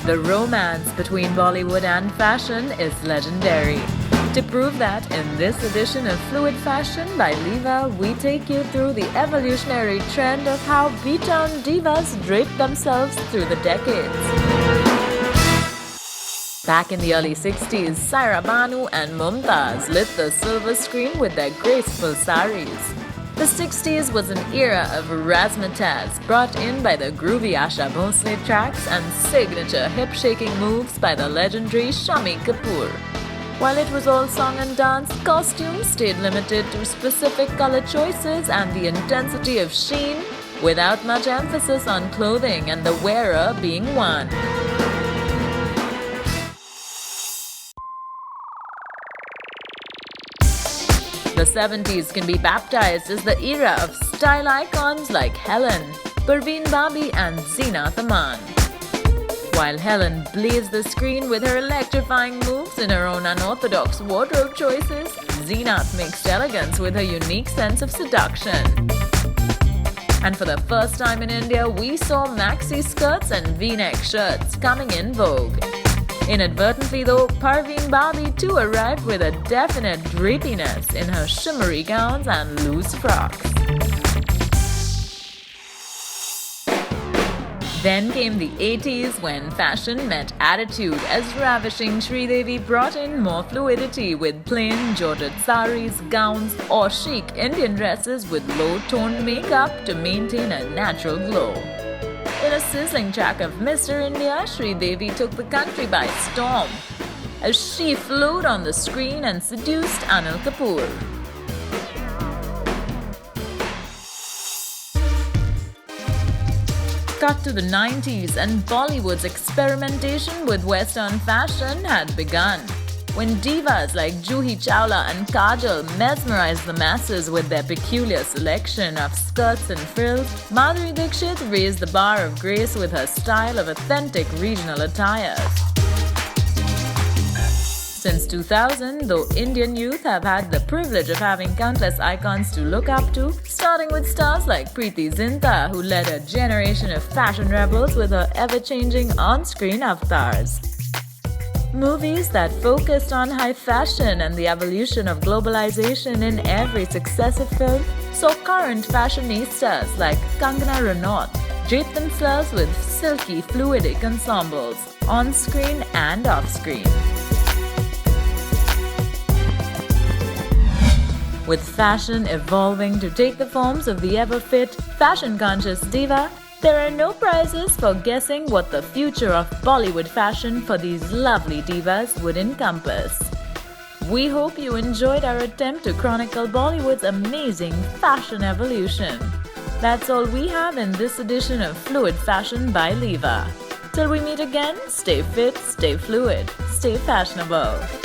The romance between Bollywood and fashion is legendary. To prove that, in this edition of Fluid Fashion by Diva, we take you through the evolutionary trend of how B-town divas draped themselves through the decades. Back in the early 60s, Saira Banu and Mumtaz lit the silver screen with their graceful saris. The 60s was an era of razzmatazz brought in by the groovy Asha Bhosle tracks and signature hip-shaking moves by the legendary Shammi Kapoor. While it was all song and dance, costumes stayed limited to specific color choices and the intensity of sheen, without much emphasis on clothing and the wearer being one. The 70s can be baptized as the era of style icons like Helen, Parveen Babi and Zeenat Aman. While Helen blazed the screen with her electrifying moves and her own unorthodox wardrobe choices, Zeenat mixed elegance with her unique sense of seduction. And for the first time in India, we saw maxi skirts and V-neck shirts coming in vogue. Inadvertently though, Parveen Babi too arrived with a definite drapiness in her shimmery gowns and loose frocks. Then came the 80s when fashion met attitude as ravishing Sridevi brought in more fluidity with plain Georgette saris, gowns or chic Indian dresses with low-toned makeup to maintain a natural glow. In a sizzling track of Mr. India, Sridevi took the country by storm as she flew on the screen and seduced Anil Kapoor. Cut to the 90s and Bollywood's experimentation with Western fashion had begun. When divas like Juhi Chawla and Kajol mesmerized the masses with their peculiar selection of skirts and frills, Madhuri Dixit raised the bar of grace with her style of authentic regional attires. Since 2000, though Indian youth have had the privilege of having countless icons to look up to, starting with stars like Preeti Zinta, who led a generation of fashion rebels with her ever-changing on-screen avatars. Movies that focused on high fashion and the evolution of globalization in every successive film saw current fashionistas like Kangana Ranaut drape themselves with silky fluidic ensembles, on-screen and off-screen. With fashion evolving to take the forms of the ever-fit, fashion-conscious diva, there are no prizes for guessing what the future of Bollywood fashion for these lovely divas would encompass. We hope you enjoyed our attempt to chronicle Bollywood's amazing fashion evolution. That's all we have in this edition of Fluid Fashion by Diva. Till we meet again, stay fit, stay fluid, stay fashionable.